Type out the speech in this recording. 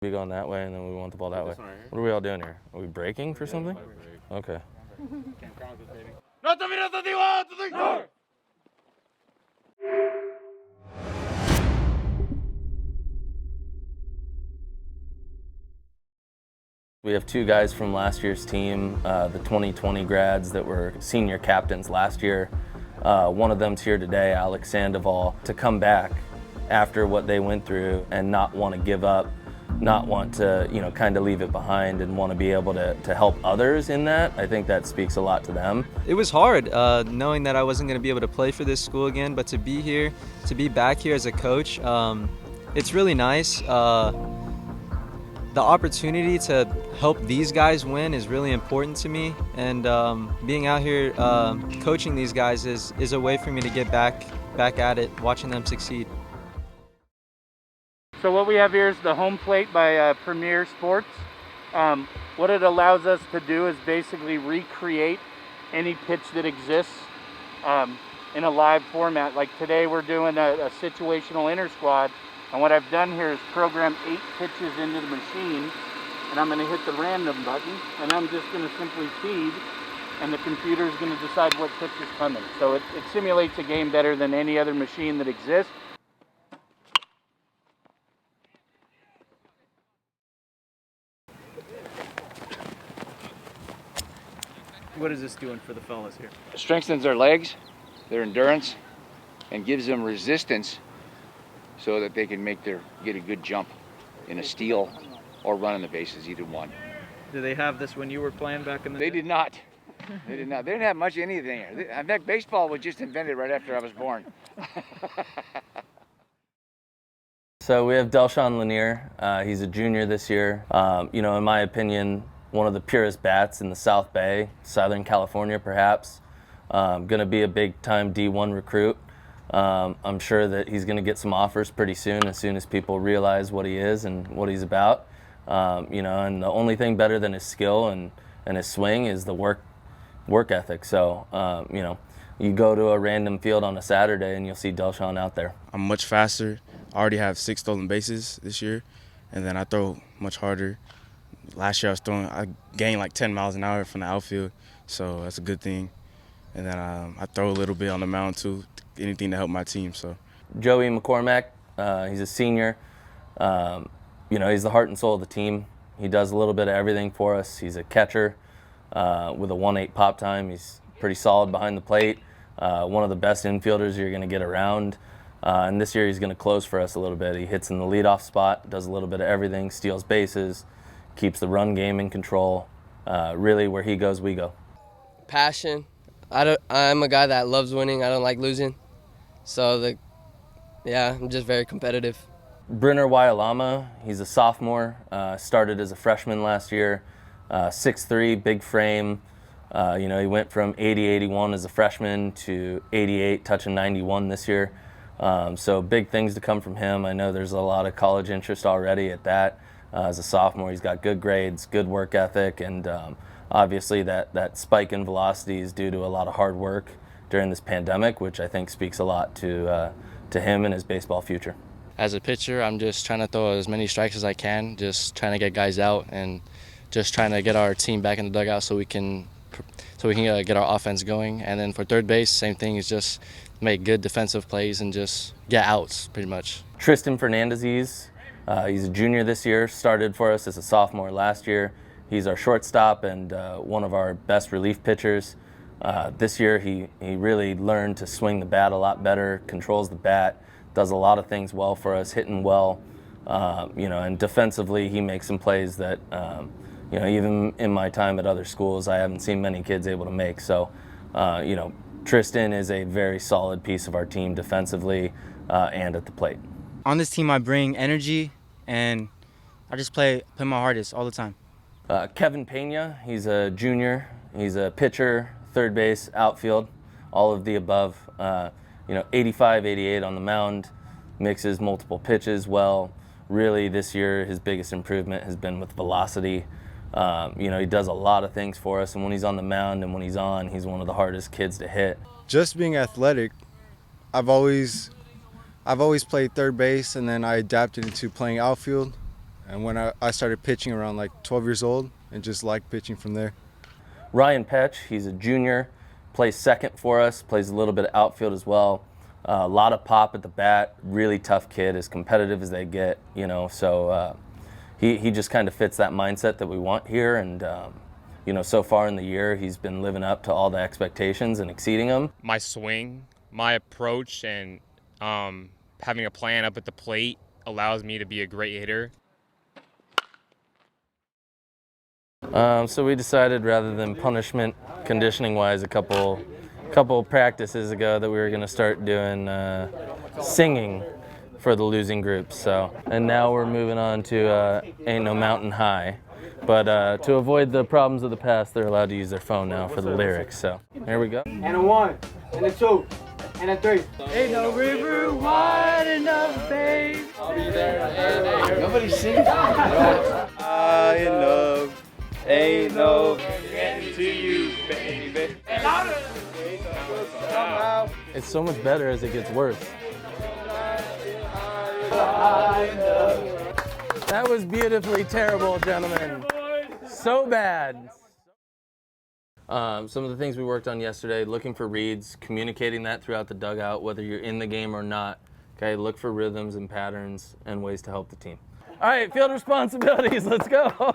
Be going that way, and then we want the ball that way. What are we all doing here? Are we breaking for something? Okay. Camp Chronicles, baby. We have two guys from last year's team, the 2020 grads that were senior captains last year. One of them's here today, Alex Sandoval, to come back after what they went through and not want to give up, not want to, kind of leave it behind and want to be able to help others in that. I think that speaks a lot to them. It was hard knowing that I wasn't going to be able to play for this school again, but to be here, to be back here as a coach, it's really nice. The opportunity to help these guys win is really important to me, and being out here coaching these guys is a way for me to get back at it, watching them succeed. So what we have here is the home plate by Premier Sports. What it allows us to do is basically recreate any pitch that exists in a live format. Like today we're doing a situational inter squad, and what I've done here is program 8 pitches into the machine, and I'm going to hit the random button, and I'm just going to simply feed, and the computer is going to decide what pitch is coming. So it simulates a game better than any other machine that exists. What is this doing for the fellas here? It strengthens their legs, their endurance, and gives them resistance so that they can get a good jump in a steal or running the bases, either one. Did they have this when you were playing back in the They day? did not. They did not. They didn't have much of anything here. In fact, baseball was just invented right after I was born. So we have Delshawn Lanier. He's a junior this year. In my opinion, one of the purest bats in the South Bay, Southern California perhaps. Going to be a big-time D1 recruit. I'm sure that he's going to get some offers pretty soon as people realize what he is and what he's about. And the only thing better than his skill and his swing is the work ethic. So, you go to a random field on a Saturday and you'll see Delshawn out there. I'm much faster. I already have 6 stolen bases this year, and then I throw much harder. Last year I gained like 10 miles an hour from the outfield, so that's a good thing. And then I throw a little bit on the mound too, anything to help my team. So Joey McCormack, he's a senior. He's the heart and soul of the team. He does a little bit of everything for us. He's a catcher with a 1.8 pop time. He's pretty solid behind the plate. One of the best infielders you're going to get around. And this year he's going to close for us a little bit. He hits in the leadoff spot, does a little bit of everything, steals bases, keeps the run game in control. Really, where he goes, we go. Passion. I'm a guy that loves winning. I don't like losing. So, I'm just very competitive. Brenner Wyalama, he's a sophomore, started as a freshman last year, 6'3", big frame. He went from 80-81 as a freshman to 88, touching 91 this year. So big things to come from him. I know there's a lot of college interest already at that. As a sophomore, he's got good grades, good work ethic, and obviously that spike in velocity is due to a lot of hard work during this pandemic, which I think speaks a lot to him and his baseball future. As a pitcher, I'm just trying to throw as many strikes as I can, just trying to get guys out and just trying to get our team back in the dugout so we can get our offense going. And then for third base, same thing, is just make good defensive plays and just get outs pretty much. Tristan Fernandez, he's a junior this year, started for us as a sophomore last year. He's our shortstop and one of our best relief pitchers. This year he really learned to swing the bat a lot better, controls the bat, does a lot of things well for us, hitting well, and defensively he makes some plays that, even in my time at other schools, I haven't seen many kids able to make. So, Tristan is a very solid piece of our team defensively and at the plate. On this team, I bring energy, and I just play my hardest all the time. Kevin Pena, he's a junior. He's a pitcher, third base, outfield, all of the above. 85, 88 on the mound, mixes multiple pitches well. Really, this year, his biggest improvement has been with velocity. He does a lot of things for us, and when he's on the mound and when he's on, he's one of the hardest kids to hit. Just being athletic, I've always played third base, and then I adapted into playing outfield. And when I started pitching around like 12 years old and just liked pitching from there. Ryan Petch, he's a junior, plays second for us, plays a little bit of outfield as well. A lot of pop at the bat, really tough kid, as competitive as they get, you know, so he just kind of fits that mindset that we want here, and you know, so far in the year he's been living up to all the expectations and exceeding them. My swing, my approach, and having a plan up at the plate allows me to be a great hitter. So we decided, rather than punishment conditioning wise, a couple practices ago, that we were going to start doing singing for the losing groups. So, and now we're moving on to Ain't No Mountain High. But to avoid the problems of the past, they're allowed to use their phone now for the lyrics. So here we go. And a 1, and a 2, and a 3. Ain't no river wide enough, babe. I'll be there. Nobody's singing. I in love. Ain't no getting to you, baby. It's so much better as it gets worse. That was beautifully terrible, gentlemen. So bad. Some of the things we worked on yesterday: looking for reads, communicating that throughout the dugout, whether you're in the game or not. Okay, look for rhythms and patterns and ways to help the team. All right, field responsibilities. Let's go.